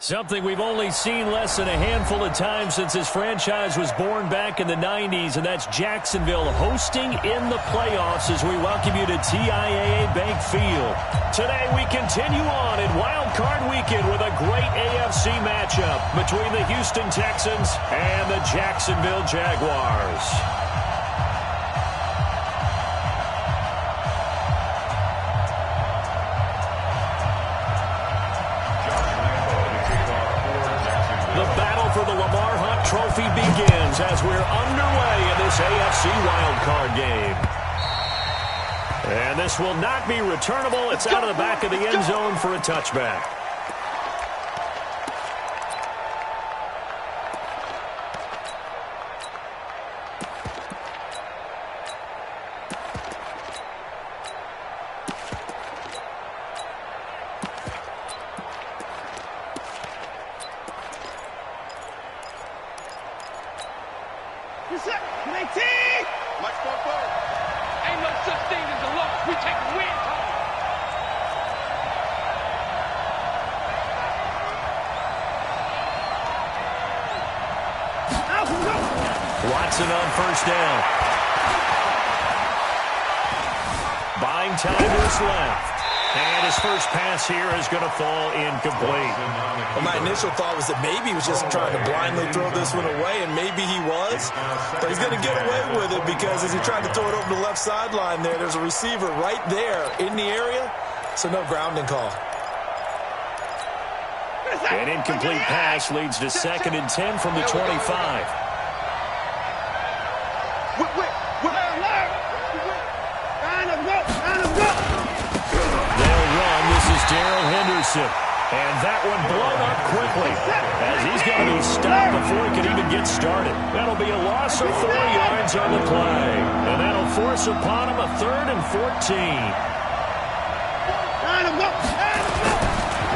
Something we've only seen less than a handful of times since this franchise was born back in the 90s, and that's Jacksonville hosting in the playoffs as we welcome you to TIAA Bank Field. Today we continue on in Wildcard Weekend with a great AFC matchup between the Houston Texans and the Jacksonville Jaguars. Trophy begins as we're underway in this AFC wildcard game. And this will not be returnable. It's out of the back of the end zone for a touchback. Watson on first down. Buying time to his left. And his first pass here is going to fall incomplete. Well, my initial thought was that maybe he was just trying to blindly throw this one away, and maybe he was. But he's going to get away with it because as he tried to throw it over the left sideline there's a receiver right there in the area, so no grounding call. An incomplete pass leads to 2nd and 10 from the 25. And that one blown up quickly as he's going to be stopped before he can even get started. That'll be a loss of 4 yards on the play. And that'll force upon him a 3rd and 14.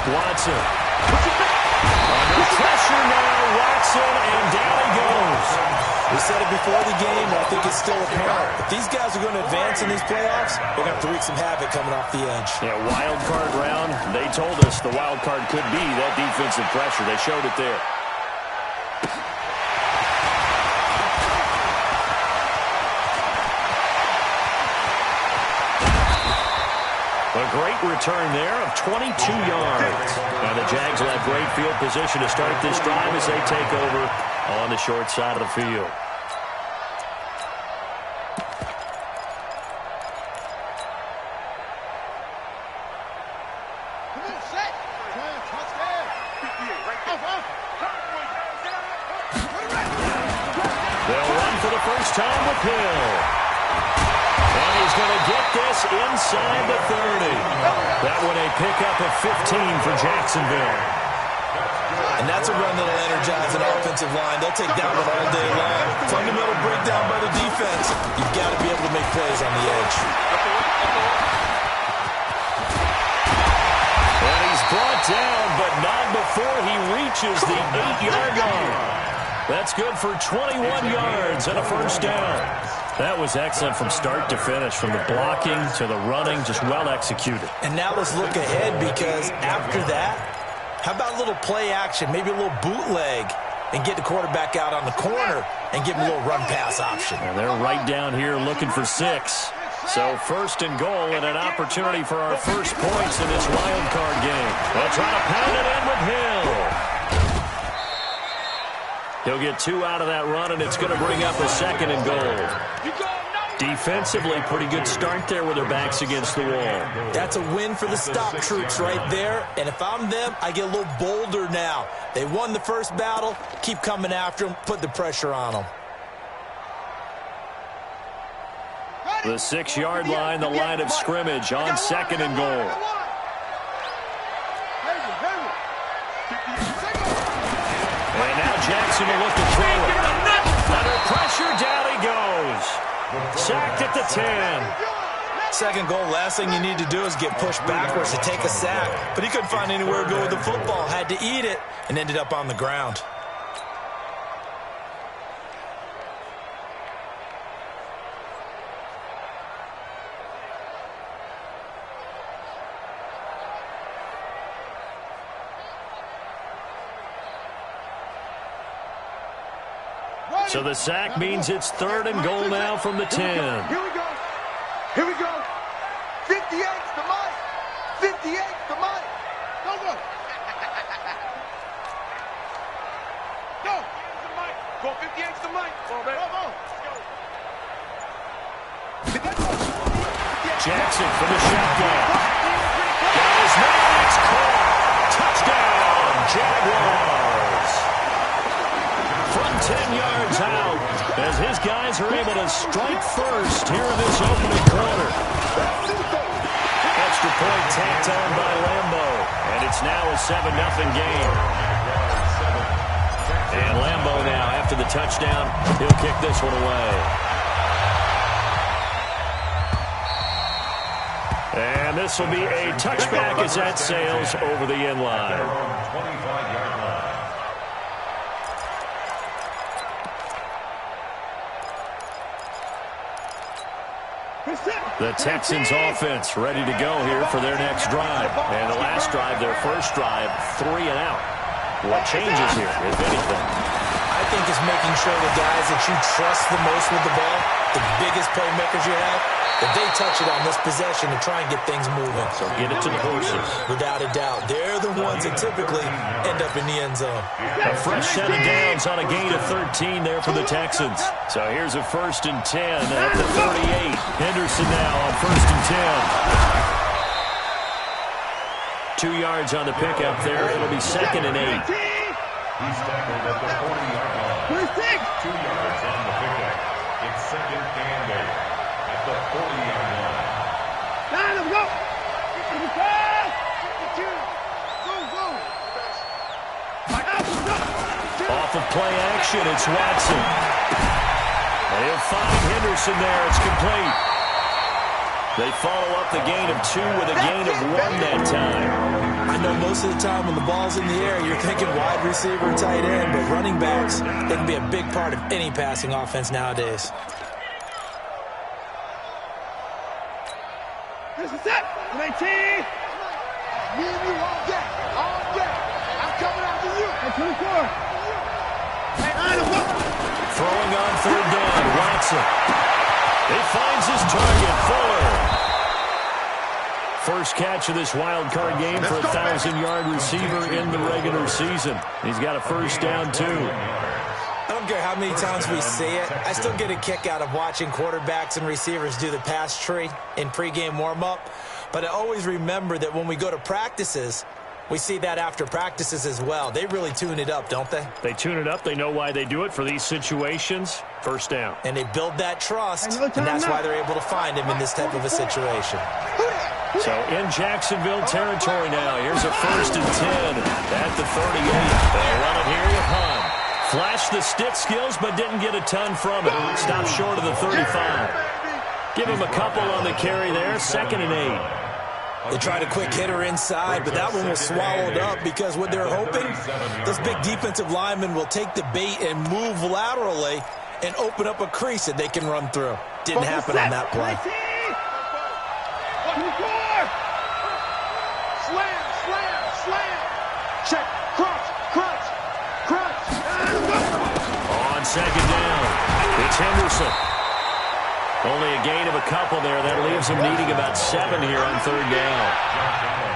Watson. Under pressure now, Watson, and down he goes. We said it before the game, but I think it's still apparent. If these guys are going to advance in these playoffs, they're going to have to wreak some havoc coming off the edge. Yeah, wild card round, they told us the wild card could be that defensive pressure. They showed it there. A great return there of 22 yards. Now the Jags will have great field position to start this drive as they take over on the short side of the field. They'll run for the first time with Hill. And he's going to get this inside the 30. That one a pickup of 15 for Jacksonville. And that's a run that'll energize an offensive line. They'll take that one all day long. Fundamental breakdown by the defense. You've got to be able to make plays on the edge. And he's brought down, but not before he reaches the 8-yard line. That's good for 21 yards and a first down. That was excellent from start to finish, from the blocking to the running, just well executed. And now let's look ahead because after that, how about a little play action, maybe a little bootleg, and get the quarterback out on the corner and give him a little run-pass option. And they're right down here looking for 6. So 1st and goal and an opportunity for our first points in this wild card game. They'll try to pound it in with Hill. He'll get 2 out of that run, and it's going to bring up a 2nd and goal. Defensively, pretty good start there with their backs against the wall. That's a win for the stop troops right there. And if I'm them, I get a little bolder now. They won the first battle. Keep coming after them. Put the pressure on them. The 6-yard line, the line of scrimmage on 2nd and goal. And now Jackson will look to throw it. Under pressure, down he goes. Sacked at the 10. 2nd goal, last thing you need to do is get pushed backwards to take a sack. But he couldn't find anywhere to go with the football. Had to eat it and ended up on the ground. So the sack means it's 3rd and goal now from the 10. Here we go. Here we go. 58's the mic. 58's the mic. Go, go. Go. Go, 58's the mic. Go, man. Go. Jackson for the shotgun. Got his man. It's caught. Touchdown, Jaguars. From 10 yards out, as his guys are able to strike first here in this opening quarter. Extra point tacked on by Lambo, and it's now a 7-0 game. And Lambo now, after the touchdown, he'll kick this one away. And this will be a touchback as that sails over the end line. The Texans offense ready to go here for their next drive. And the last drive, their first drive, 3 and out. What changes here, if anything? I think it's making sure the guys that you trust the most with the ball, the biggest playmakers you have, that they touch it on this possession to try and get things moving. So get it to the horses. Without a doubt. They're the ones that typically end up in the end zone. A fresh set of downs on a gain of 13 there for the Texans. So here's a 1st and 10 at the 38. Henderson now on 1st and 10. 2 yards on the pickup there. It'll be 2nd and 8. He's tackled at the 40-yard line. 2 yards on the pickup. It's 2nd and 8 at the 40-yard line. Let's go. Off of play action, it's Watson. They'll find Henderson there. It's complete. They follow up the gain of 2 with a gain of 1 that time. I know most of the time when the ball's in the air, you're thinking wide receiver, tight end, but running backs, they can be a big part of any passing offense nowadays. This is it. 19. Me and you all day. All day. I'm coming after you. At 24. Throwing on 3rd down, Watson. He finds his target, Fuller. First catch of this wild card game for a 1,000-yard receiver in the regular season. He's got a 1st down, too. I don't care how many times we see it. I still get a kick out of watching quarterbacks and receivers do the pass tree in pregame warm-up. But I always remember that when we go to practices, we see that after practices as well. They really tune it up, don't they? They tune it up. They know why they do it for these situations. 1st down. And they build that trust, and that's why they're able to find him in this type of a situation. So in Jacksonville territory now. Here's a 1st and 10 at the 38. They'll run it here with Hunt. Flashed the stick skills, but didn't get a ton from it. Stopped short of the 35. Give him a couple on the carry there. 2nd and 8. They tried a quick hitter inside, but that one was swallowed up because what they're hoping, those big defensive linemen will take the bait and move laterally and open up a crease that they can run through. Didn't happen on that play. Slam, slam, slam. Check, crunch, crunch, crunch. On 2nd down, it's Henderson. Only a gain of a couple there. That leaves him needing about 7 here on 3rd down.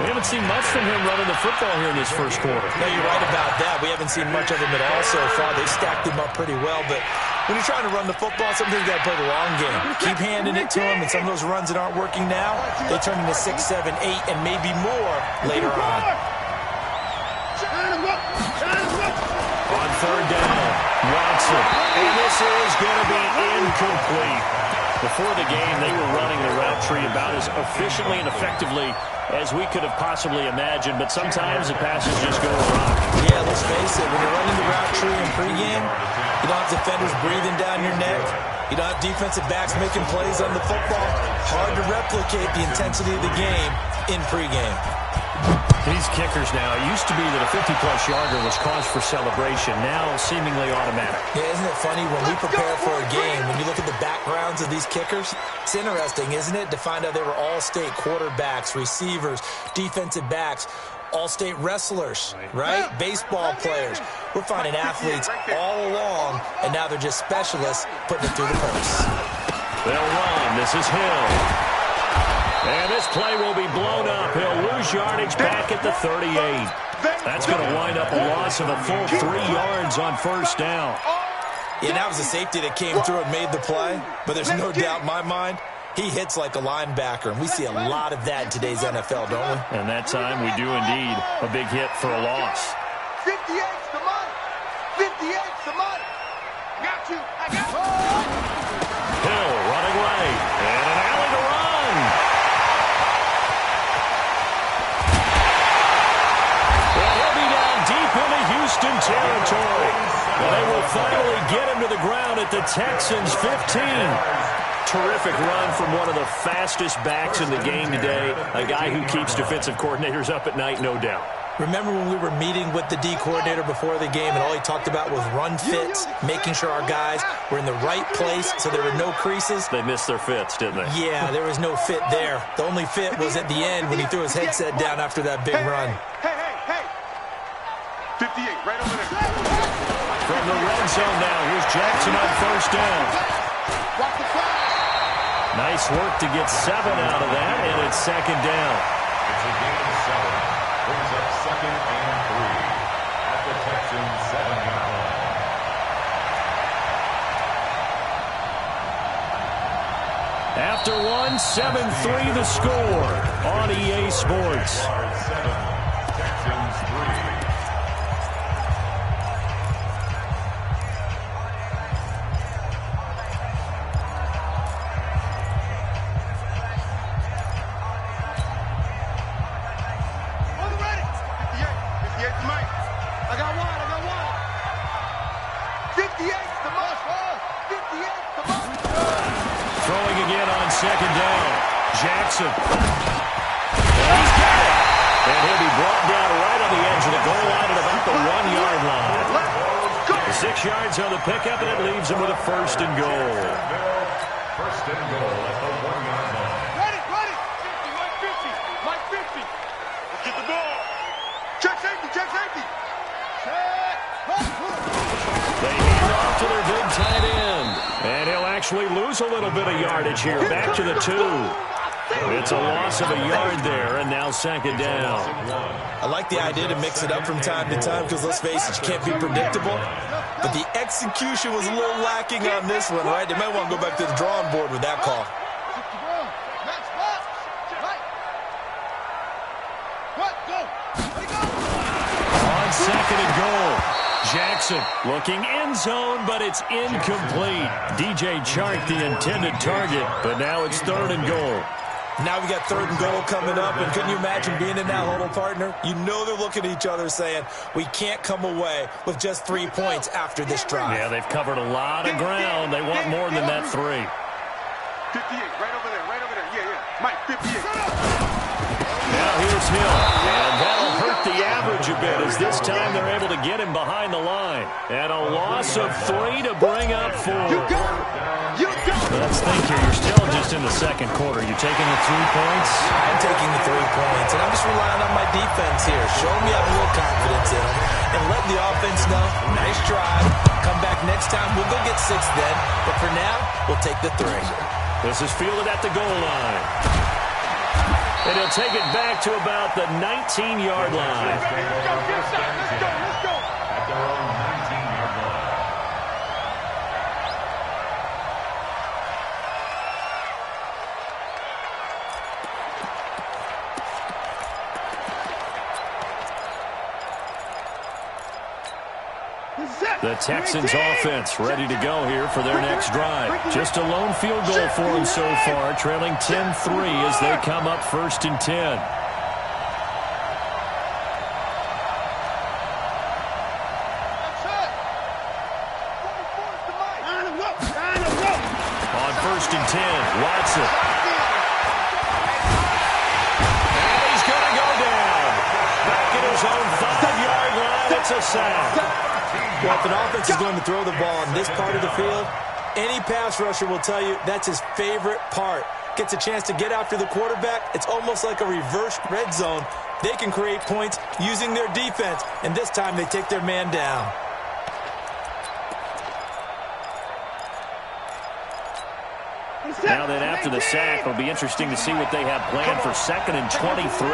We haven't seen much from him running the football here in this first quarter. No, you're right about that. We haven't seen much of him at all so far. They stacked him up pretty well, but when you're trying to run the football, sometimes you got to play the long game. Keep handing it to him, and some of those runs that aren't working now, they turn into 6, 7, 8, and maybe more later on. On 3rd down, Watson. And this is going to be incomplete. Before the game, they were running the route tree about as efficiently and effectively as we could have possibly imagined, but sometimes the passes just go awry. Yeah, let's face it, when you're running the route tree in pregame, you don't have defenders breathing down your neck. You don't have defensive backs making plays on the football. Hard to replicate the intensity of the game in pregame. These kickers now, it used to be that a 50-plus yarder was cause for celebration. Now seemingly automatic. Yeah, isn't it funny when we prepare for a game, when you look at the backgrounds of these kickers, it's interesting, isn't it, to find out they were all-state quarterbacks, receivers, defensive backs. all-state wrestlers, right? Baseball players. We're finding athletes all along, and now they're just specialists putting it through the purse. They'll run. This is Hill. And this play will be blown up. He'll lose yardage back at the 38. That's going to wind up a loss of a full 3 yards on first down. Yeah, that was a safety that came through and made the play, but there's no doubt in my mind he hits like a linebacker, and we see a lot of that in today's NFL, don't we? And that time we do indeed. A big hit for a loss. 58's the money. 58's the money. Got you. I got you. Hill running right. And an alley to run. Well, he'll be down deep into Houston territory. Well, they will finally get him to the ground at the Texans' 15. Terrific run from one of the fastest backs in the game today. A guy who keeps defensive coordinators up at night, no doubt. Remember when we were meeting with the D coordinator before the game and all he talked about was run fits, making sure our guys were in the right place so there were no creases? They missed their fits, didn't they? Yeah, there was no fit there. The only fit was at the end when he threw his headset down after that big run. Hey. 58, right over there. From the red zone now, here's Jackson on first down. Watch the flag. Nice work to get 7 out of that, and it's second down. It's a gain of 7. Brings up 2nd and 3 at the Texans' 7-yard line. After one, 7-3 the score on EA Sports. 7, Texans 3. Second down. Jackson. And he's got it. And he'll be brought down right on the edge of the goal line at about the 1-yard line. The 6 yards on the pickup, and it leaves him with a first and goal. First and goal at the 1-yard line. Ready. 50, Mike 50. Let's get the ball. Check safety. They hand off to their big tight end. And he'll actually lose a little bit of yardage here. Back to the 2. It's a loss of a yard there, and now second down. I like the idea to mix it up from time to time because, let's face it, you can't be predictable. But the execution was a little lacking on this one, right? They might want to go back to the drawing board with that call. On second and goal. Jackson looking end zone, but it's incomplete. DJ Chark, the intended target, but now it's third and goal. Now we got third and goal coming up, and couldn't you imagine being in that huddle, partner? You know they're looking at each other saying, we can't come away with just 3 points after this drive. Yeah, they've covered a lot of ground. They want more than that 3. 58, right over there. Yeah. Mike, 58. Now here's Hill, and that'll hurt the average a bit as this time they're able to get him behind the line. And a loss of 3 to bring up 4. Let's think here. You're still just in the second quarter. You taking the 3 points? I'm taking the 3 points, and I'm just relying on my defense here. Show me I have a little confidence in them, and let the offense know, nice drive. Come back next time. We'll go get 6 then, but for now, we'll take the 3. This is fielded at the goal line. And he'll take it back to about the 19-yard line. Let's go. At their own 19-yard line. The Texans offense ready to go here for their next drive. Just a lone field goal for them so far, trailing 10-3 as they come up first and 10. On first and 10, Watson. And he's going to go down. Back at his own 5-yard line, it's a sack. Well, if an offense is going to throw the ball in this part of the field, any pass rusher will tell you that's his favorite part. gets a chance to get after the quarterback, it's almost like a reverse red zone. They can create points using their defense, and this time they take their man down. Now then, after the sack, it'll be interesting to see what they have planned for 2nd and 23.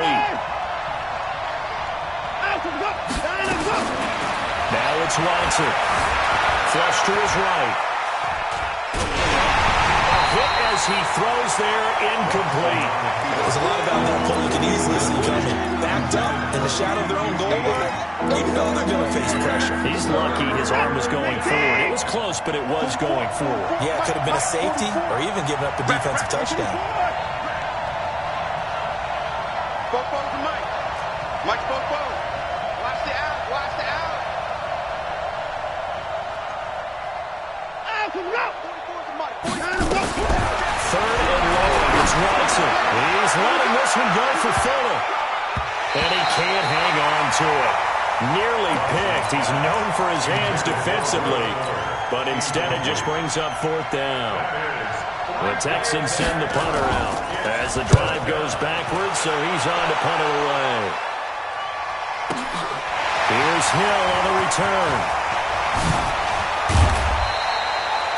Now it's Watson. Flush to his right. A hit as he throws there, incomplete. There's a lot about that play you can easily see coming. Backed up in the shadow of their own goal line. You know they're going to face pressure. He's lucky his arm was going forward. It was close, but it was going forward. Yeah, it could have been a safety or even given up a defensive touchdown. Both balls to Mike. Mike's both balls. Watch the out. Watch the out. Out to go. 44 to Mike. 3rd and long. It's Watson. He's letting this one go for Fuller. And he can't hang on to it. Nearly picked. He's known for his hands defensively. But instead it just brings up 4th down. The Texans send the punter out as the drive goes backwards, so he's on to punt it away. Here's Hill on the return.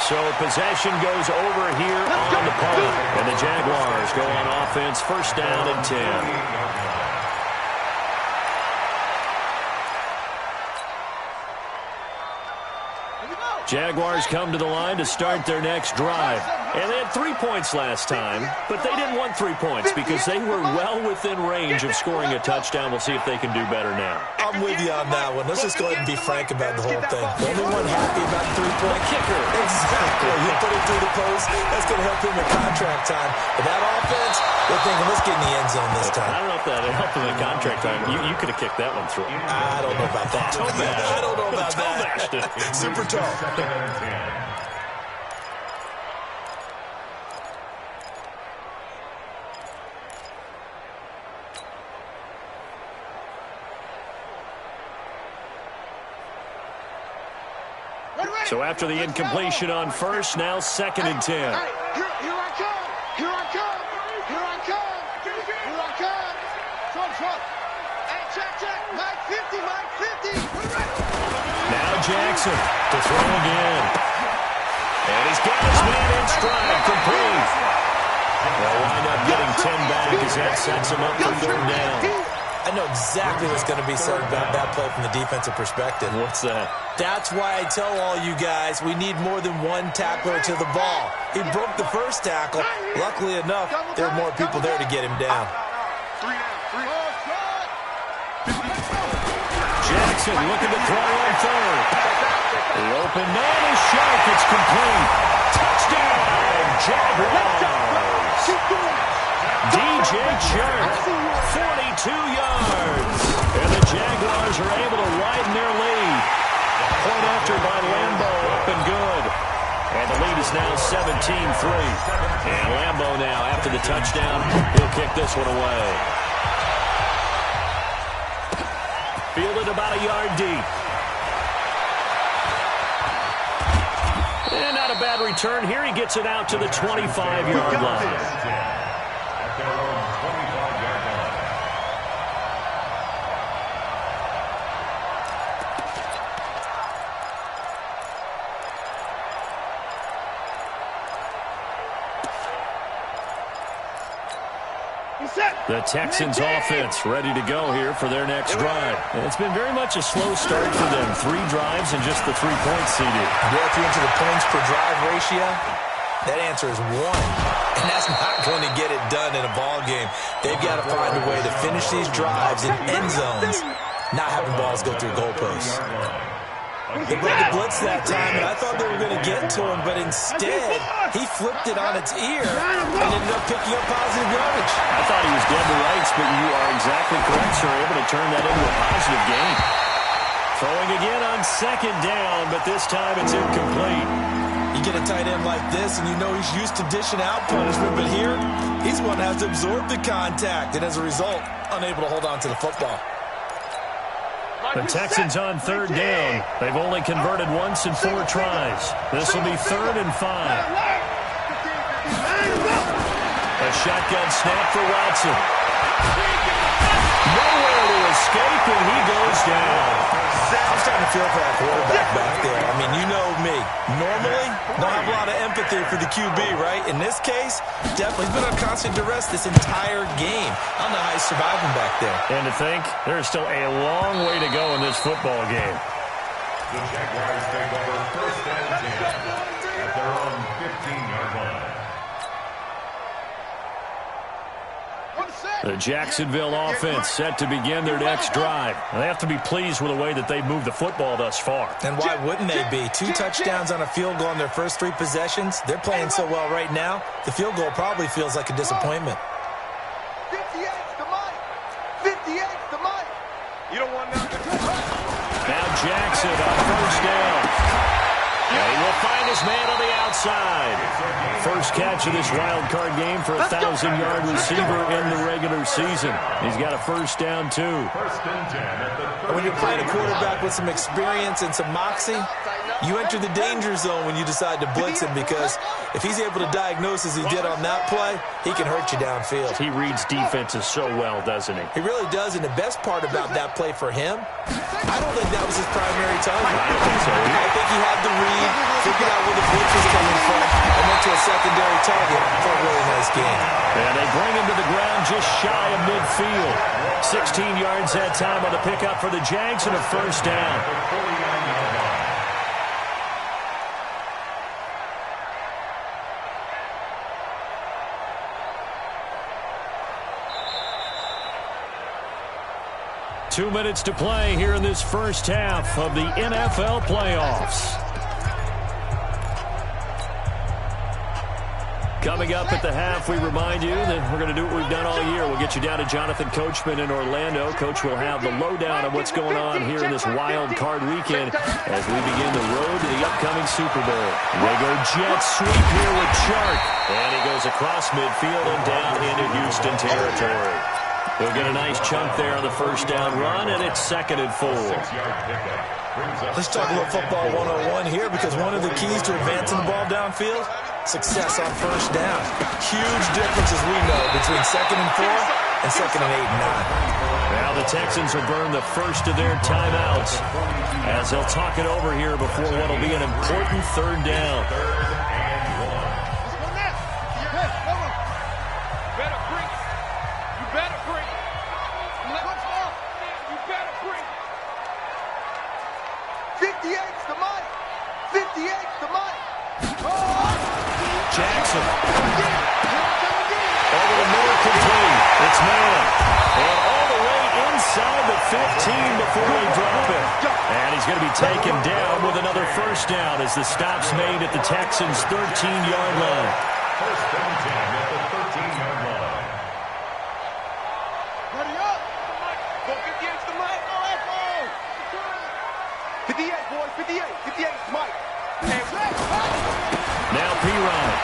So possession goes over here on the punt. And the Jaguars go on offense, 1st down and 10. Jaguars come to the line to start their next drive. And they had 3 points last time, but they didn't want 3 points because they were well within range of scoring a touchdown. We'll see if they can do better now. I'm with you on that one. Let's just go ahead and be frank about the whole thing. The only one happy about the 3-point kicker. Exactly. He put it through the post. That's going to help him in contract time. But that offense, they're thinking, let's get in the end zone this time. I don't know if that helped him in contract time. You could have kicked that one through. I don't know about that. I don't know about that. Super tall. So after the incompletion on 1st, now 2nd and 10. Here I come. Here I come. Here I come. Here I come. Front. Hey, check. Mike 50. Now Jackson to throw again. And he's got his man in stride, complete. They'll wind up getting 10 back as that sets him up for 3rd down. I know exactly what's going to be said about that play from the defensive perspective. What's that? That's why I tell all you guys we need more than one tackler to the ball. He broke the first tackle. Luckily enough, there were more people there to get him down. Jackson looking to throw on 3rd. The open man is sharp. It's complete. Touchdown, Jaguars. DJ Chark, 42 yards. And the Jaguars are able to widen their lead. Point after by Lambo, up and good. And the lead is now 17-3. And Lambo now, after the touchdown, he'll kick this one away. Fielded about a yard deep. And not a bad return. Here he gets it out to the 25-yard line. The Texans offense ready to go here for their next drive. And it's been very much a slow start for them. 3 drives and just the 3 points CD. Well, if you're into the points per drive ratio, that answer is 1. And that's not going to get it done in a ball game. They've got to find a way to finish these drives in end zones, not having balls go through goalposts. They brought the blitz that time, and I thought they were going to get to him, but instead, he flipped it on its ear and ended up picking up positive yardage. I thought he was dead to rights, but you are exactly correct, sir. Able to turn that into a positive gain. Throwing again on 2nd down, but this time it's incomplete. You get a tight end like this, and you know he's used to dishing out punishment, but here, he's one that has to absorb the contact, and as a result, unable to hold on to the football. The Texans on 3rd down. They've only converted once in 4 tries. This will be 3rd and 5. A shotgun snap for Watson. Nowhere to escape, and he goes down. I'm starting to feel for that quarterback back there. I mean, you know me. Normally, don't have a lot of empathy for the QB, right? In this case, definitely he's been on constant duress this entire game. I don't know how he's surviving back there. And to think, there's still a long way to go in this football game. The Jaguars take over first and 10 at their own 15-yard line. The Jacksonville offense set to begin their next drive. They have to be pleased with the way that they've moved the football thus far. And why wouldn't they be? 2 touchdowns on a field goal in their first 3 possessions. They're playing so well right now, the field goal probably feels like a disappointment. 58's the mic. 58's the mic. You don't want nothing. Now Jackson on first down. And he will find his man on the outside. First catch of this wild card game for a 1,000-yard receiver in the regular season. He's got a first down, too. First and 10 at the 30. When you're playing a quarterback with some experience and some moxie, you enter the danger zone when you decide to blitz him, because if he's able to diagnose as he did on that play, he can hurt you downfield. He reads defenses so well, doesn't he? He really does, and the best part about that play for him, I don't think that was his primary target. I don't think so. I think he had the read, figured out where the blitz was coming from, and went to a secondary target for a really nice game. And they bring him to the ground just shy of midfield. 16 yards that time on the pickup for the Jags and a first down. 49-yard line. Two minutes to play here in this first half of the NFL playoffs. Coming up at the half, we remind you that we're going to do what we've done all year. We'll get you down to Jonathan Coachman in Orlando. Coach will have the lowdown of what's going on here in this wild card weekend as we begin the road to the upcoming Super Bowl. They go jet sweep here with Chark. And he goes across midfield and down into Houston territory. He'll get a nice chunk there on the first down run, and it's 2nd and 4. Let's talk a little football 101 here, because one of the keys to advancing the ball downfield, success on first down. Huge difference, as we know, between 2nd and 4 and 2nd and 8 and 9. Now the Texans will burn the first of their timeouts as they'll talk it over here before what will be an important 3rd down. Jackson. Over the middle, complete. It's man. And all the way inside the 15 before they drop it. And he's going to be taken down with another first down as the stop's made at the Texans' 13-yard line. First and 10 at the 13-yard line. Ready up. Go 58's the mic. Oh, Echo. 58, boys. 58. 58's Mike. Now P-Ryan.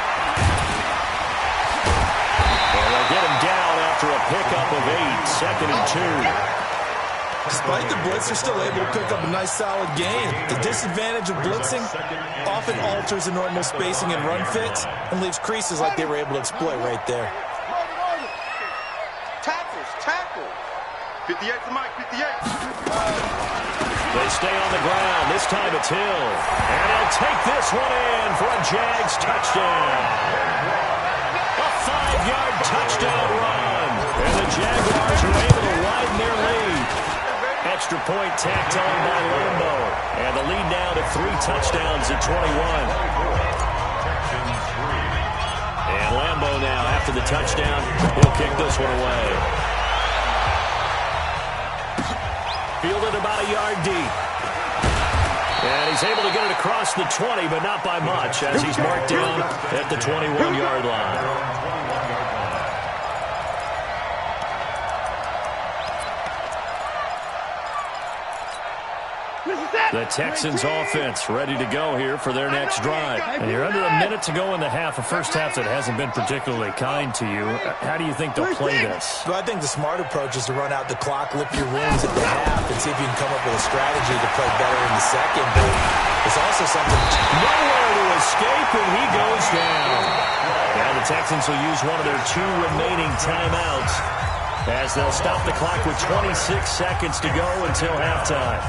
And they'll get him down after a pickup of 8, 2nd and 2. Despite the blitz, they're still able to pick up a nice, solid gain. The disadvantage of blitzing often alters the normal spacing and run fits and leaves creases like they were able to exploit right there. Tackles. 58's the mic. 58. They stay on the ground. This time it's Hill. And he'll take this one in for a Jags touchdown. A 5-yard touchdown run. And the Jaguars are able to widen their lead. Extra point tacked on by Lambo. And the lead now to 3 touchdowns at 21. And Lambo now, after the touchdown, he'll kick this one away. Fielded about a yard deep. And he's able to get it across the 20, but not by much, as he's marked down at the 21-yard line. The Texans offense ready to go here for their next drive. And you're under a minute to go in the half, a first half that hasn't been particularly kind to you. How do you think they'll play this? Well, I think the smart approach is to run out the clock, lick your wounds at the half, and see if you can come up with a strategy to play better in the second. But it's also something... Nowhere to escape, and he goes down. And the Texans will use one of their 2 remaining timeouts as they'll stop the clock with 26 seconds to go until halftime.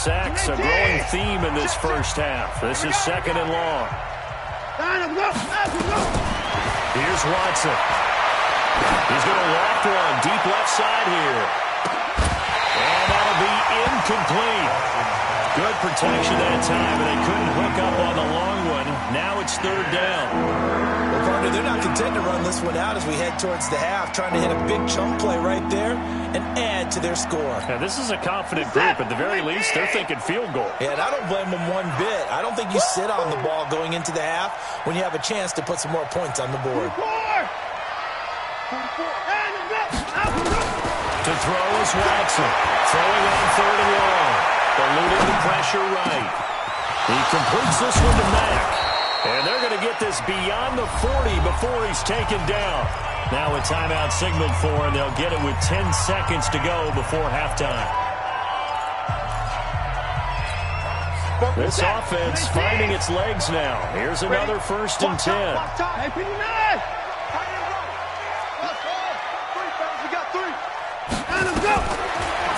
Sacks, a growing theme in this first half. This is 2nd and long. Here's Watson. He's going to walk one deep left side here. And that'll be incomplete. Good protection that time, and they couldn't hook up on the long one. Now it's 3rd down. Well, partner, they're not content to run this one out as we head towards the half, trying to hit a big chunk play right there and add to their score. Yeah, this is a confident group. At the very least, they're thinking field goal. Yeah, and I don't blame them one bit. I don't think you sit on the ball going into the half when you have a chance to put some more points on the board. To throw is Watson. Throwing on 3rd and long. Eluding the pressure right. He completes this one to Mack. And they're going to get this beyond the 40 before he's taken down. Now a timeout signaled for, and they'll get it with 10 seconds to go before halftime. This offense finding its legs now. Here's another 1st and 10.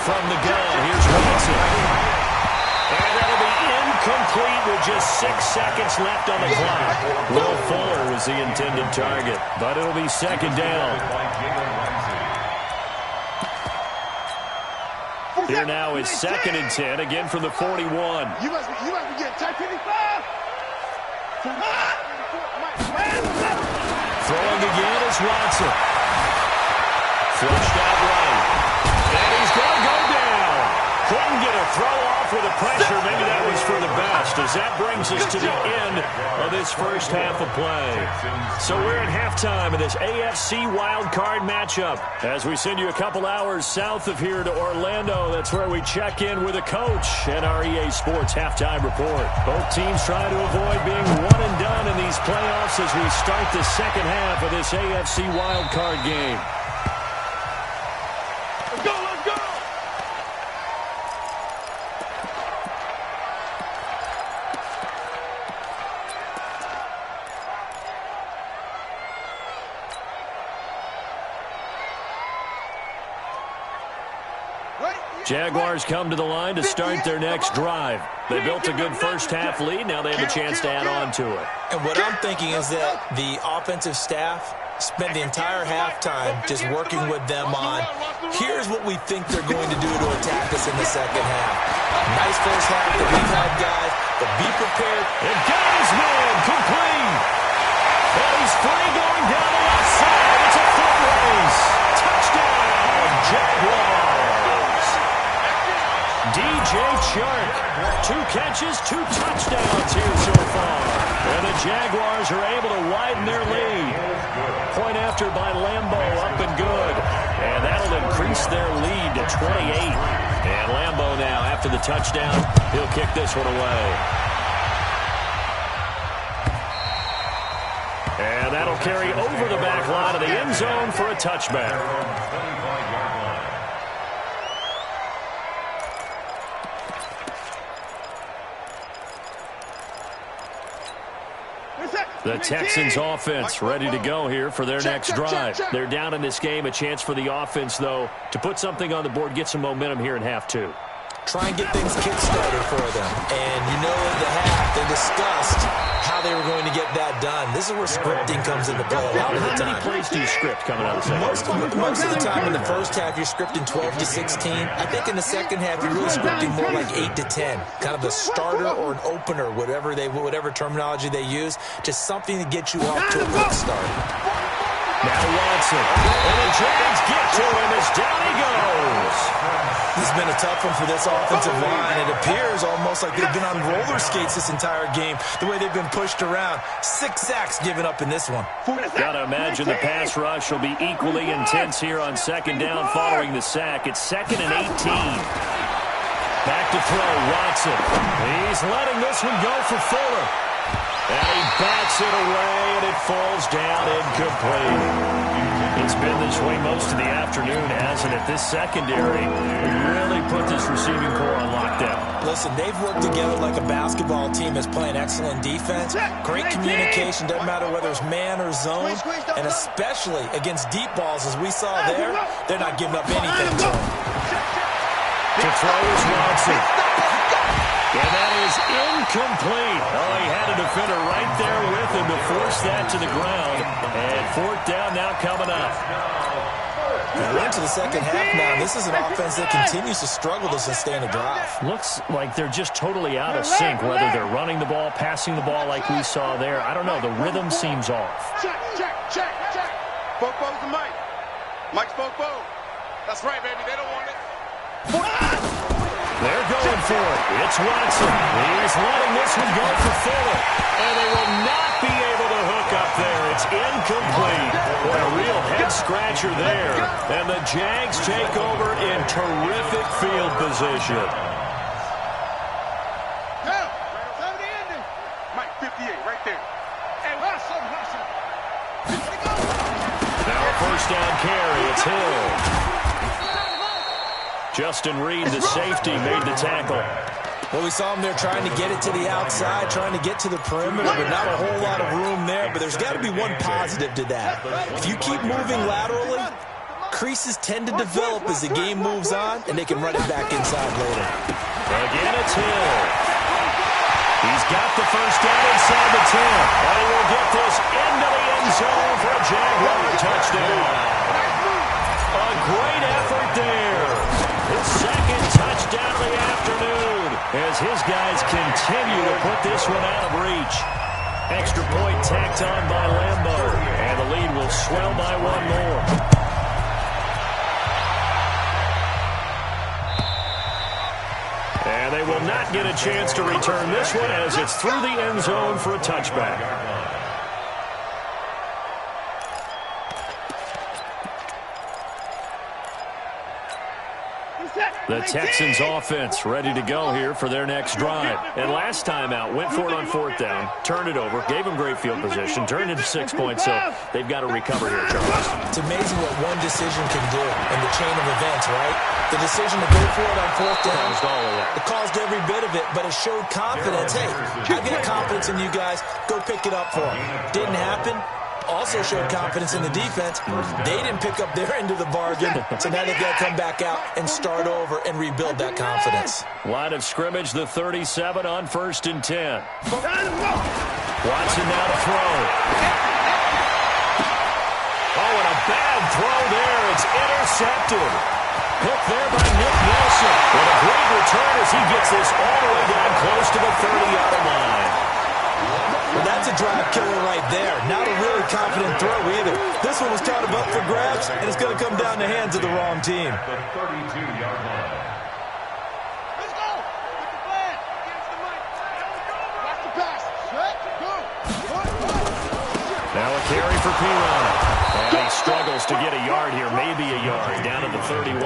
From the gun, here's Watson. And that'll be incomplete with just 6 seconds left on the clock. Will Fuller was the intended target, but it'll be 2nd down. Here now is 2nd and 10, again from the 41. You must be getting tight. 55. Throwing again is Watson. Flushed out right. And he's going to go down. Couldn't get a throw off with the pressure. Maybe that was for the best, as that brings us to the end of this first half of play. So we're at halftime of this AFC Wildcard matchup. As we send you a couple hours south of here to Orlando, that's where we check in with a coach and our EA Sports halftime report. Both teams try to avoid being one and done in these playoffs as we start the second half of this AFC Wildcard game. Jaguars come to the line to start their next drive. They built a good first half lead. Now they have a chance to add on to it. And what I'm thinking is that the offensive staff spent the entire halftime just working with them on, here's what we think they're going to do to attack us in the second half. Nice first half that we've had, guys, but be prepared. And got his man complete. And he's free going down the left side. It's a foot race. Touchdown, Jaguars. DJ Chark, 2 catches, 2 touchdowns here so far. And the Jaguars are able to widen their lead. Point after by Lambeau, up and good. And that'll increase their lead to 28. And Lambeau now, after the touchdown, he'll kick this one away. And that'll carry over the back line of the end zone for a touchback. The Texans offense ready to go here for their next drive. They're down in this game. A chance for the offense, though, to put something on the board, get some momentum here in half 2. Try and get things kick-started for them. And you know at the half, they discussed how they were going to get that done. This is where scripting comes into play a lot of the time. How many plays do you script coming out of the second? Most of the time in the first half, you're scripting 12 to 16. I think in the second half, you're really scripting more like 8 to 10. Kind of a starter or an opener, whatever terminology they use. Just something to get you off to a good start. Now Watson. And the Jags get to him as down he goes. This has been a tough one for this offensive line. It appears almost like they've been on roller skates this entire game, the way they've been pushed around. 6 sacks given up in this one. Gotta imagine the pass rush will be equally intense here on second down following the sack. It's 2nd and 18. Back to throw, Watson. He's letting this one go for Fuller. And he bats it away, and it falls down incomplete. It's been this way most of the afternoon, hasn't it? This secondary really put this receiving core on lockdown. Listen, they've worked together like a basketball team that's playing excellent defense. Great communication, doesn't matter whether it's man or zone. And especially against deep balls, as we saw there, they're not giving up anything to them. To throw is Watson. And that is incomplete. Oh, he had a defender right there with him to force that to the ground. And fourth down now coming up. We're into the second half now. This is an offense that continues to struggle to sustain a drive. Looks like they're just totally out of sync, whether they're running the ball, passing the ball like we saw there. I don't know. The rhythm seems off. Check. Fofo's the mic. Mike's Fofo. That's right, baby. They don't want it. They're going for it. It's Watson. He's letting this one go for Fuller. And they will not be able to hook up there. It's incomplete. Boy, a real head-scratcher there. And the Jags take over in terrific field position. Mike, 58, right there. And now a first down carry. It's Hill. Justin Reed, the safety, made the tackle. Well, we saw him there trying to get it to the outside, trying to get to the perimeter, but not a whole lot of room there. But there's got to be one positive to that. If you keep moving laterally, creases tend to develop as the game moves on, and they can run it back inside later. Again, it's Hill. He's got the first down inside the 10. And he will get this into the end zone for a Jaguar touchdown. A great effort there. His second touchdown of the afternoon as his guys continue to put this one out of reach. Extra point tacked on by Lambo, and the lead will swell by one more. And they will not get a chance to return this one as it's through the end zone for a touchback. The Texans offense ready to go here for their next drive. And last time out, went for it on fourth down, turned it over, gave them great field position, turned into 6 points. So they've got to recover here, Charles. It's amazing what one decision can do in the chain of events, right? The decision to go for it on fourth down, it caused every bit of it, but it showed confidence. Hey, I got confidence in you guys. Go pick it up for them. Didn't happen. Also showed confidence in the defense. They didn't pick up their end of the bargain, so now they've got to come back out and start over and rebuild that confidence. Line of scrimmage, the 37 on 1st and 10. Watson now to throw. Oh, and a bad throw there. It's intercepted. Hooked there by Nick Nelson. With a great return as he gets this all the way down close to the 30-yard line. Well, that's a drive killer right there. Not a really confident throw either. This one was kind of up for grabs, and it's going to come down the hands of the wrong team. The 32-yard line. let's go. Get the flag. Against the mic. Watch the pass. Set. Go. Now a carry for Piron. And he struggles to get a yard here, maybe a yard, down to the 31.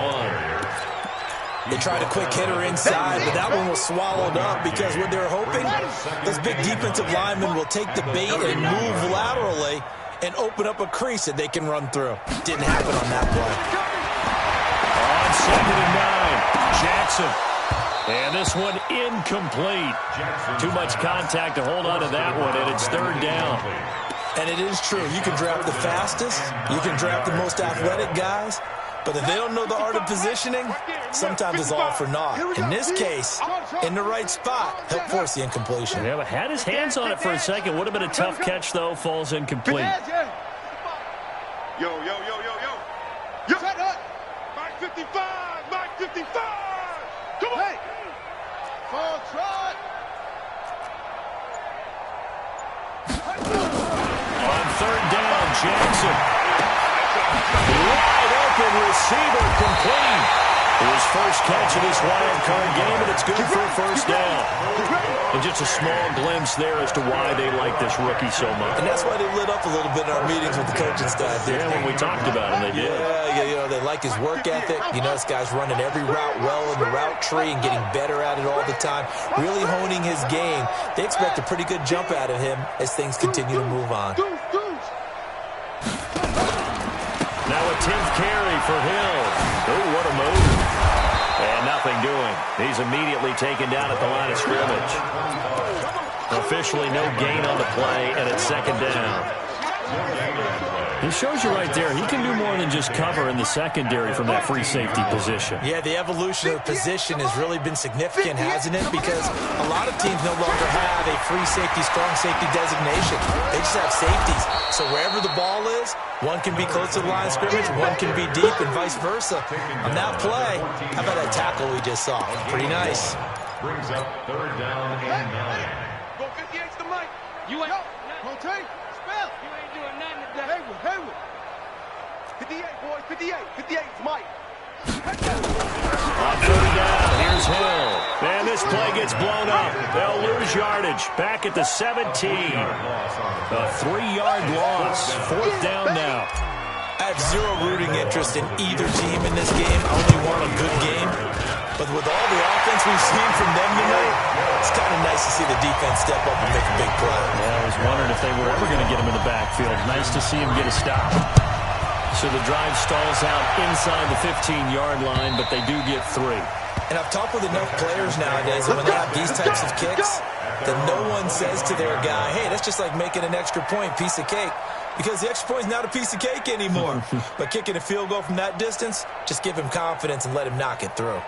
They tried a quick hitter inside, but that one was swallowed up because what they're hoping, those big defensive linemen will take the bait and move laterally and open up a crease that they can run through. Didn't happen on that play. On 2nd and 9, Jackson. And this one incomplete. Too much contact to hold on to that one, and it's 3rd down. And it is true. You can draft the fastest. You can draft the most athletic guys. But if they don't know the art of positioning, sometimes it's all for naught. In this case, in the right spot, helped force the incompletion. Yeah, but had his hands on it for a second. Would have been a tough catch, though. Falls incomplete. Yo. Shut up. Mike 55. Mike 55. Come on. Hey. Full trot. On 3rd down, Jackson. Wide open receiver complete. His first catch of this wild card game, and it's good for a first down. And just a small glimpse there as to why they like this rookie so much. And that's why they lit up a little bit in our meetings with the coaching staff. Yeah, when we talked about him, they did. Yeah, you know, they like his work ethic. You know, this guy's running every route well in the route tree and getting better at it all the time, really honing his game. They expect a pretty good jump out of him as things continue to move on. Now a 10th carry for Hill. Oh, what a move. And nothing doing. He's immediately taken down at the line of scrimmage. Officially no gain on the play, and it's second down. He shows you right there, he can do more than just cover in the secondary from that free safety position. Yeah, the evolution of the position has really been significant, hasn't it? Because a lot of teams no longer have a free safety, strong safety designation. They just have safeties. So wherever the ball is, one can be close to the line of scrimmage, one can be deep, and vice versa. On that play, how about that tackle we just saw? Pretty nice. Brings up third down and 9. Go 58's the mic. You ain't. Rotate. Spell. You ain't doing nothing today. Haywood. 58, boys. 58. 58's Mike. On third down, here's Hill. And this play gets blown up. They'll lose yardage. Back at the 17. A 3-yard loss. Fourth down now. I have zero rooting interest in either team in this game. I only want a good game. But with all the offense we've seen from them tonight, it's kind of nice to see the defense step up and make a big play. Yeah, I was wondering if they were ever going to get him in the backfield. Nice to see him get a stop. So the drive stalls out inside the 15-yard line, but they do get 3. And I've talked with enough players nowadays that when they have these types of kicks, that no one says to their guy, hey, that's just like making an extra point, piece of cake. Because the extra point is not a piece of cake anymore. But kicking a field goal from that distance, just give him confidence and let him knock it through.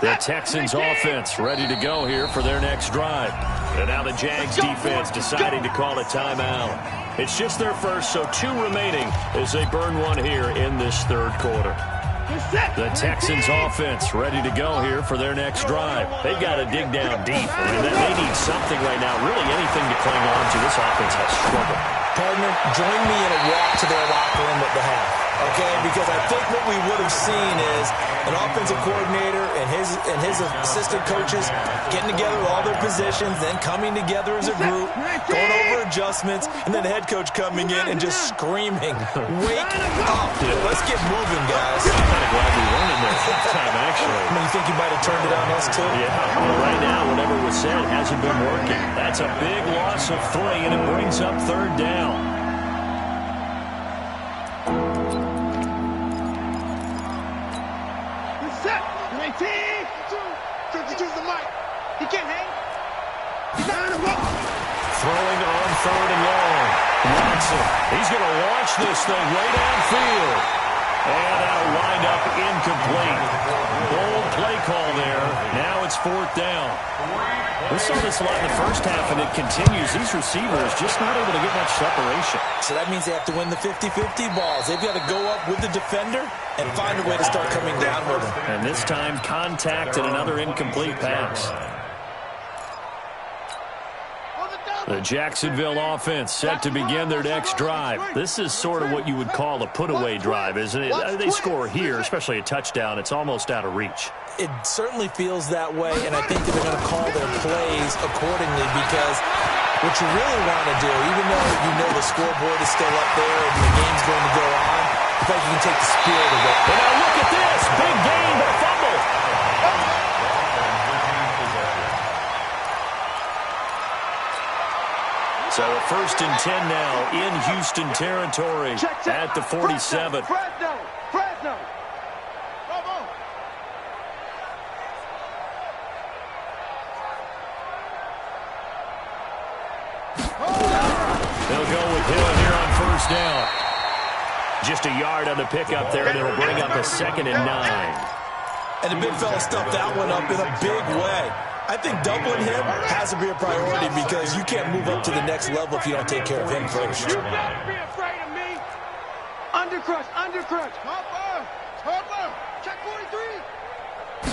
The Texans offense ready to go here for their next drive. And now the Jags defense deciding to call a timeout. It's just their first, so 2 remaining as they burn one here in this third quarter. The Texans offense ready to go here for their next drive. They've got to dig down deep. I mean, they need something right now, really anything to cling on to. This offense has struggled. Partner, join me in a walk to their locker room at the half. Okay, because I think what we would have seen is an offensive coordinator and his assistant coaches getting together all their positions, then coming together as a group, going over adjustments, and then the head coach coming in and just screaming, "Wake up! Let's get moving, guys!" I'm kind of glad we weren't in there that time, actually. I mean, you think he might have turned it on us too? Yeah, well, right now, whatever was said hasn't been working. That's a big loss of 3, and it brings up third down. Throwing on third and long. Watson, he's going to launch this thing way downfield. And that'll wind up incomplete. Bold play call there. Now it's fourth down. We saw this a lot in the first half, and it continues. These receivers just not able to get much separation. So that means they have to win the 50-50 balls. They've got to go up with the defender and find a way to start coming down with him. And this time, contact and another incomplete pass. The Jacksonville offense set to begin their next drive. This is sort of what you would call a put-away drive, isn't it? They score here, especially a touchdown. It's almost out of reach. It certainly feels that way, and I think that they're going to call their plays accordingly because what you really want to do, even though you know the scoreboard is still up there and the game's going to go on, I think you can take the spirit of it. But now look at this. Big gain, but a fumble. So a 1st and 10 now in Houston territory at the 47. Fresno. They'll go with Hill here on first down. Just a yard on the pickup there, and it'll bring up a 2nd and 9. And the big fella stuffed that one up in a big way. I think doubling him has to be a priority because you can't move up to the next level if you don't take care of him first. You better be afraid of me. Undercrush. Harper. Check 43.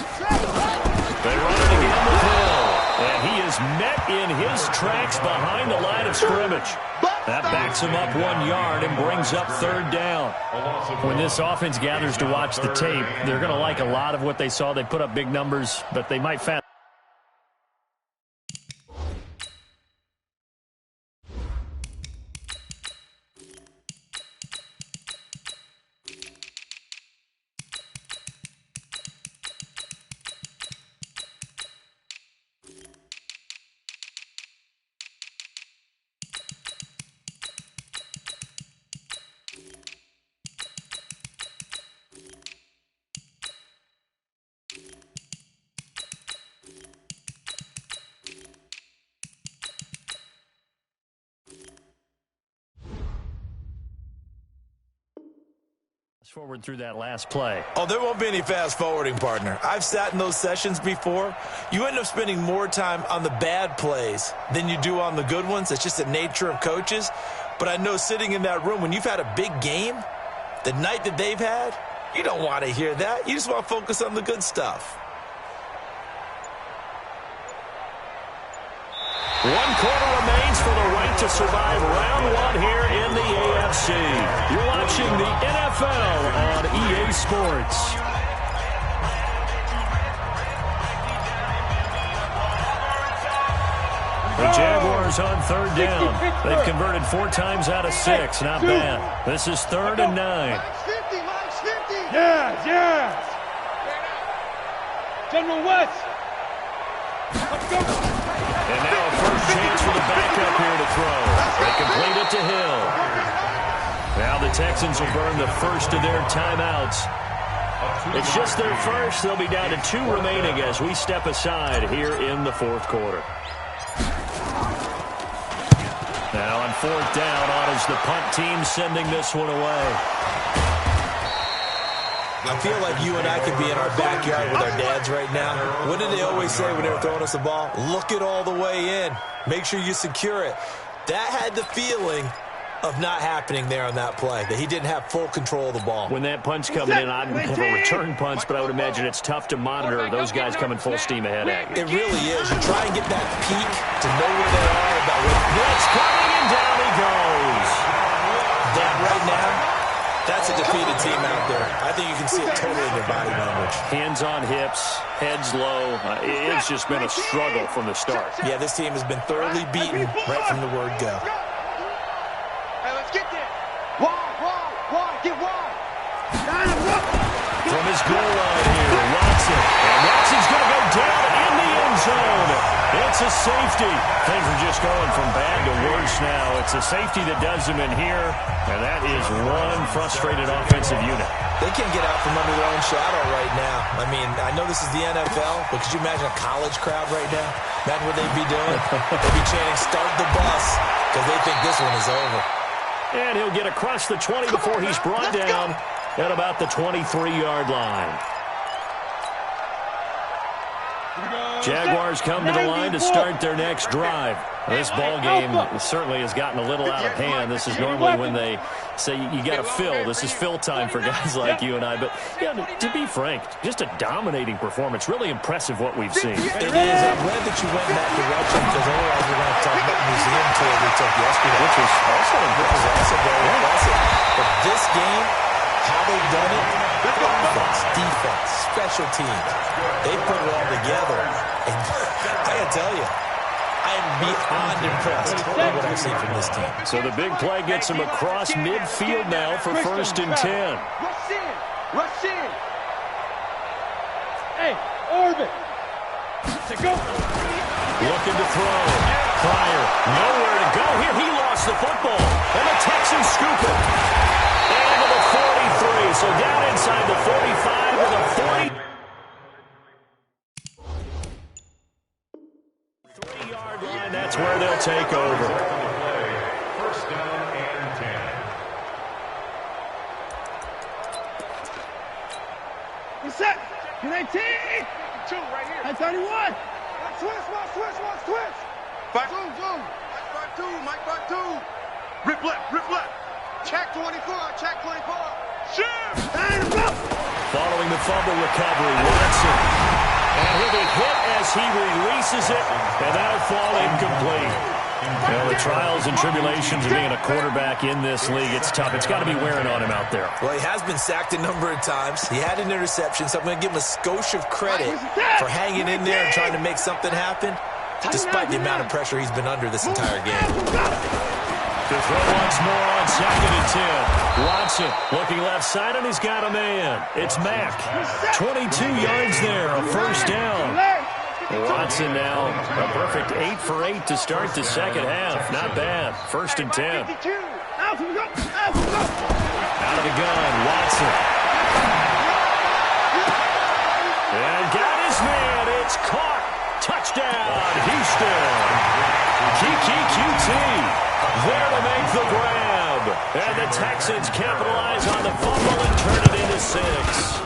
They run it again with Hill. And he is met in his tracks behind the line of scrimmage. That backs him up 1 yard and brings up third down. When this offense gathers to watch the tape, they're going to like a lot of what they saw. They put up big numbers, but they might fast. Forward through that last play. Oh, there won't be any fast forwarding, partner. I've sat in those sessions before. You end up spending more time on the bad plays than you do on the good ones. It's just the nature of coaches. But I know sitting in that room, when you've had a big game, the night that they've had, you don't want to hear that. You just want to focus on the good stuff. 1 quarter remains for the right to survive round 1 here in the AFC. You're watching the NFL on EA Sports. The Jaguars on third down. They've converted 4 times out of 6. Not bad. This is 3rd and 9. Mike's 50, Mike's 50. Yes. General West. Let's go. And now a first chance for the backup here to throw. They complete it to Hill. Now the Texans will burn the first of their timeouts. It's just their first. They'll be down to 2 remaining as we step aside here in the 4th quarter. Now on 4th down, honors the punt team sending this one away. I feel like you and I could be in our backyard with our dads right now. What did they always say when they were throwing us a ball? Look it all the way in. Make sure you secure it. That had the feeling of not happening there on that play, that he didn't have full control of the ball. When that punt's coming in, I don't have a return punch, but I would imagine it's tough to monitor those guys coming full steam ahead at you. It really is. You try and get that peek to know where they are about what. Blitz coming, and down he goes. That right now, that's a defeated team out there. I think you can see it totally in their body language. Hands on hips, heads low. It's just been a struggle from the start. Yeah, this team has been thoroughly beaten right from the word go. Hey, let's get there. Wide, get wide. From his goal line here, Watson. And Watson's going to go down in the end zone. It's a safety. Things are just going from bad to worse now. It's a safety that does him in here, and that is one frustrated offensive unit. They can't get out from under their own shadow right now. I mean, I know this is the NFL, but could you imagine a college crowd right now? Imagine what they'd be doing. They'd be chanting, "Start the bus," because they think this one is over. And he'll get across the 20 before he's brought down at about the 23-yard line. Jaguars come to the line to start their next drive. This ball game certainly has gotten a little out of hand. This is normally when they say you got to fill. This is fill time for guys like you and I. But yeah, to be frank, just a dominating performance. Really impressive what we've seen. It is. I'm glad that you went in that direction, because otherwise we're going to talk about the museum tour we took yesterday, which was also very impressive. But this game, how they've done it, offense, defense, special teams, they put it all together. And I got to tell you, I am beyond impressed with what I've seen from this team. So the big play gets him across midfield now for 1st and 10. Rush in. Rush in. Hey, orbit. To go. Looking to throw. Pryor, nowhere to go here. He lost the football. And the Texans scoop it. And to the 43. So down inside the 45 to the 40. 3-yard line, that's where they'll take over. First down and 10. What's that? 19. 2 right here. That's 31. Switch. Back. Zoom. Mike back 2. Rip left. Check 24. Shift. Following the fumble recovery, Watson. And he'll be hit as he releases it, and that'll fall incomplete. Well, the trials and tribulations of being a quarterback in this league, it's tough. It's got to be wearing on him out there. Well, he has been sacked a number of times. He had an interception, so I'm going to give him a skosh of credit for hanging in there and trying to make something happen, despite the amount of pressure he's been under this entire game. To throw once more on 2nd and 10. Watson looking left side, and he's got a man. It's Mack. 22 yards there, a first down. Watson now a perfect 8 for 8 to start the second half. Not bad. 1st and 10. Out of the gun, Watson. And got his man. It's caught. Touchdown, Houston. QT there to make the grab. And the Texans capitalize on the fumble and turn it into 6.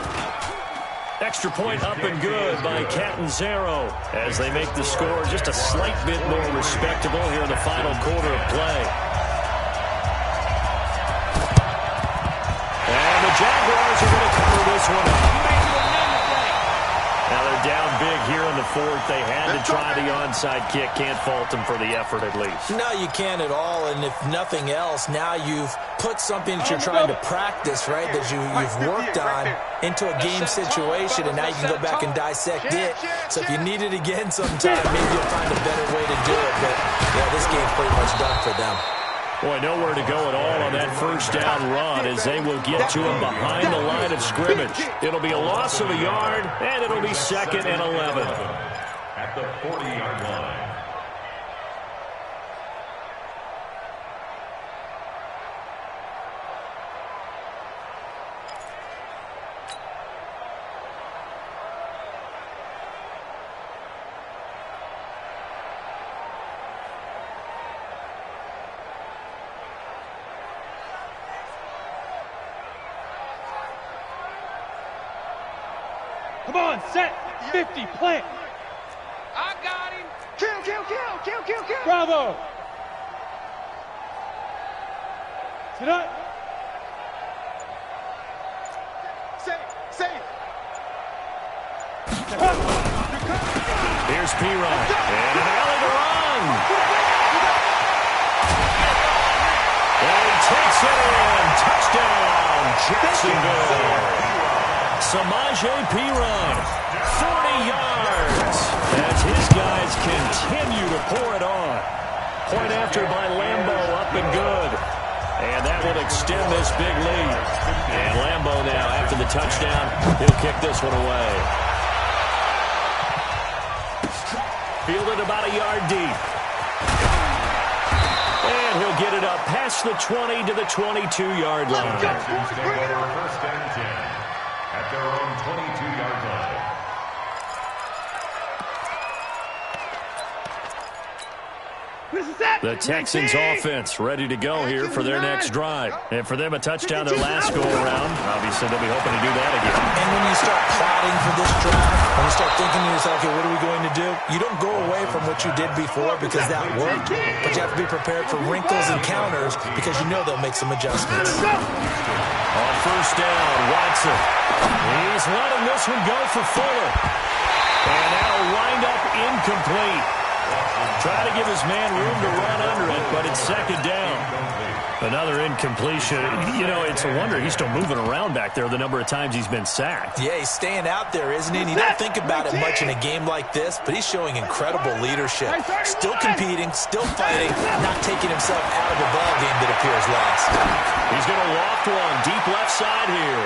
Extra point up and good by Catanzaro as they make the score just a slight bit more respectable here in the final quarter of play. And the Jaguars are going to cover this one up. Now they're down big here in the 4th. They had to try the onside kick. Can't fault them for the effort at least. No, you can't at all. And if nothing else, now you've put something that you're trying to practice, right, that you've worked on into a game situation, and now you can go back and dissect it. So if you need it again sometime, maybe you'll find a better way to do it. But, yeah, this game's pretty much done for them. Boy, nowhere to go at all on that first down run as they will get to him behind the line of scrimmage. It'll be a loss of a yard, and it'll be 2nd and 11. At the 40-yard line. Come on, set. 50, plant. I got him. Kill. Bravo. Sit up. Safe. Here's P-Run. And an alley to run. And he takes it in. Touchdown, Jacksonville. Samaje P-Run, 40 yards, as his guys continue to pour it on. Point after by Lambo, up and good. And that will extend this big lead. And Lambo now, after the touchdown, he'll kick this one away. Fielded about a yard deep. And he'll get it up past the 20 to the 22-yard line. Texans take over 1st and 10. At their own 22-yard line. The Texans offense ready to go here for their next drive. And for them, a touchdown their last go-around. Obviously, they'll be hoping to do that again. And when you start plotting for this drive, when you start thinking to yourself, okay, what are we going to do? You don't go away from what you did before because that worked, but you have to be prepared for wrinkles and counters because you know they'll make some adjustments. On first down, Watson. He's letting this one go for Fuller. And that'll wind up incomplete. Try to give his man room to run under it, but it's 2nd down. Another incompletion. You know, it's a wonder he's still moving around back there the number of times he's been sacked. Yeah, he's staying out there, isn't he? And you don't think about it much in a game like this, but he's showing incredible leadership. Still competing, still fighting, not taking himself out of a ball game that appears lost. He's going to loft one deep left side here.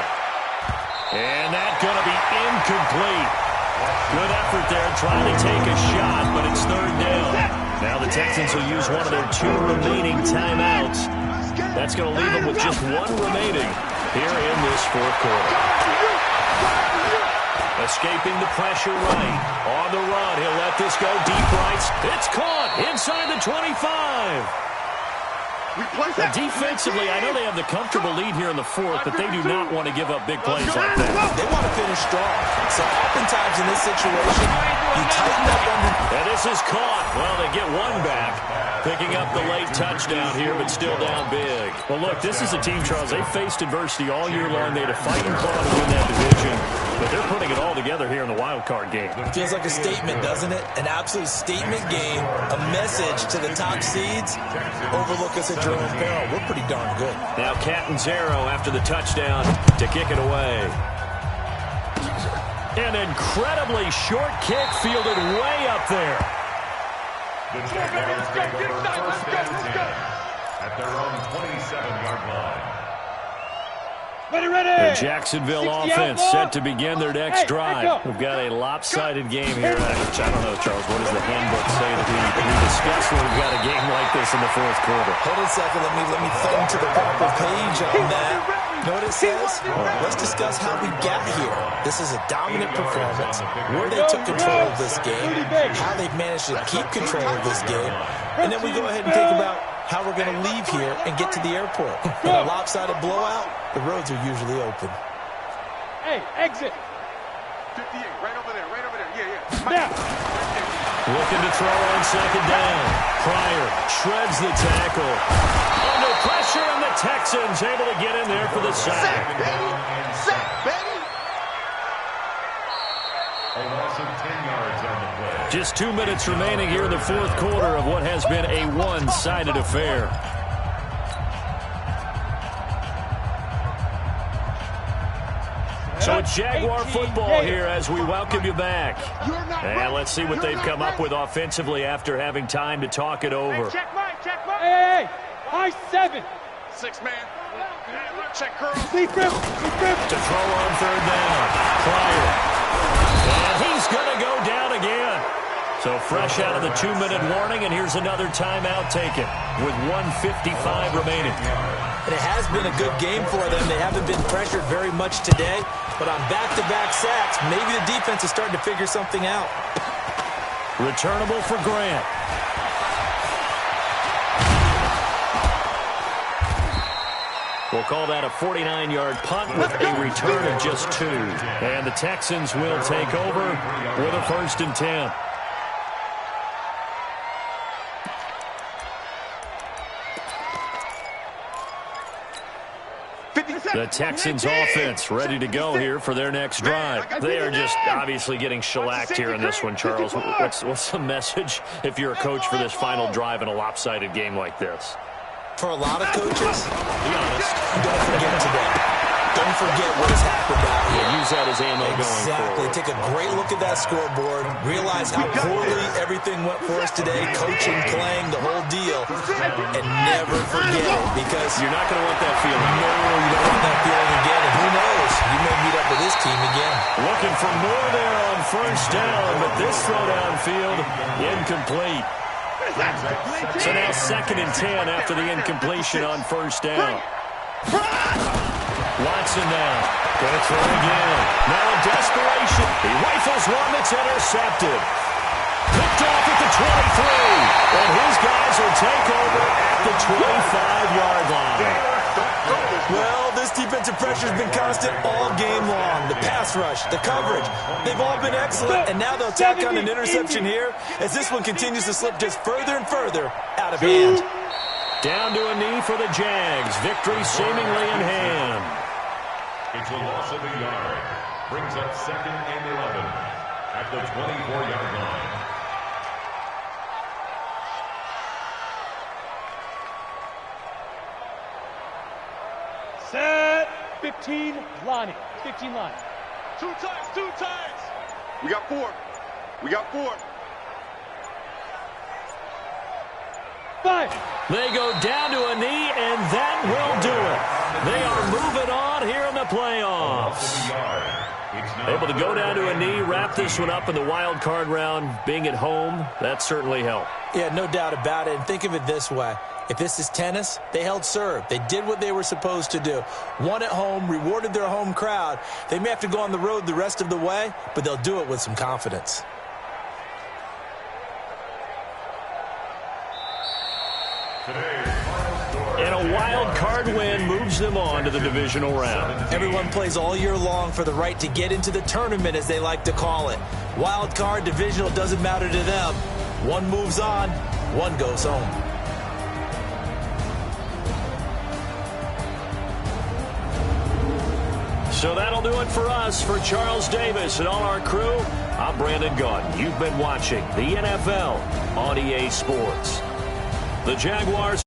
And that's going to be incomplete. Good effort there trying to take a shot, but it's 3rd down. Now the Texans will use one of their 2 remaining timeouts. That's going to leave them with just 1 remaining here in this 4th quarter. Escaping the pressure right. On the run, he'll let this go deep right. It's caught inside the 25. Defensively, I know they have the comfortable lead here in the 4th, but they do not want to give up big plays like that. They want to finish strong. So oftentimes in this situation, you tighten up on the... And this is caught. Well, they get one back. Picking up the late touchdown here, but still down big. Well, look, this is a team, Charles, they faced adversity all year long. They had to fight and claw to win that division. But they're putting it all together here in the wild card game. Feels like a statement, doesn't it? An absolute statement game, a message to the top seeds. Overlook us at your own peril. We're pretty darn good. Now Catanzaro after the touchdown to kick it away. An incredibly short kick fielded way up there. The Jaguars take over first and 10 at their own 27-yard line. Ready. The Jacksonville offense set to begin their next drive. We've got a lopsided game here. Which I don't know, Charles, what does the handbook say that we discuss when we've got a game like this in the fourth quarter? Hold on a second. Let me thumb to the proper page on that. You know what it says? Let's discuss how we got here. This is a dominant performance. Where they took control of this game. How they've managed to keep control of this game. And then we go ahead and think about how we're going to leave here and get to the airport. In a lopsided blowout, the roads are usually open. Hey, exit. 58, right over there, yeah. Now. Looking to throw on second down. Pryor shreds the tackle. Under pressure, and the Texans able to get in there for the sack. Sack, baby. A loss of 10 yards on the play. Just 2 minutes remaining here in the fourth quarter of what has been a one-sided affair. So it's Jaguar football here as we welcome you back. And let's see what they've come up with offensively after having time to talk it over. Check mine. Hey. High 7. 6-man. Check curl. Sleep grip. To throw on third down. Pryor. And he's going to go down again. So fresh out of the 2-minute warning, and here's another timeout taken with 1:55 remaining. And it has been a good game for them. They haven't been pressured very much today, but on back-to-back sacks, maybe the defense is starting to figure something out. Returnable for Grant. We'll call that a 49-yard punt with a return of just 2. And the Texans will take over with a 1st and 10. The Texans offense ready to go here for their next drive. They are just obviously getting shellacked here in this one, Charles. What's the message if you're a coach for this final drive in a lopsided game like this? For a lot of coaches, be honest, don't forget today. Don't forget what has happened out here. Use that as ammo going forward. Exactly. Take a great look at that scoreboard. Realize how poorly everything went for us today. Coaching, playing, the whole deal. And never forget it, because you're not going to want that feeling. No, you don't want that feeling again. And who knows? You may meet up with this team again. Looking for more there on first down, but this throw downfield incomplete. So now 2nd and 10 after the incompletion on first down. Watson now. Going to throw again. Now in desperation. He rifles one that's intercepted. Picked off at the 23. And his guys will take over at the 25-yard line. Well, this defensive pressure has been constant all game long. The pass rush, the coverage, they've all been excellent. And now they'll tack on an interception here as this one continues to slip just further and further out of hand. Down to a knee for the Jags. Victory seemingly in hand. It's a loss of a yard. Brings up 2nd and 11 at the 24-yard line. Set. 15 Lonnie. 15 Lonnie. 2 times. We got 4. 5. They go down to a knee, and that will do it. They are moving on here in the playoffs. Able to go down to a knee, wrap this one up in the wild card round. Being at home, that certainly helped. Yeah, no doubt about it. And think of it this way. If this is tennis, they held serve. They did what they were supposed to do. Won at home, rewarded their home crowd. They may have to go on the road the rest of the way, but they'll do it with some confidence. And a wild card win moves them on to the divisional round. Everyone plays all year long for the right to get into the tournament, as they like to call it. Wild card, divisional, doesn't matter to them. One moves on, one goes home. So that'll do it for us. For Charles Davis and all our crew, I'm Brandon Gaudin. You've been watching the NFL on EA Sports. The Jaguars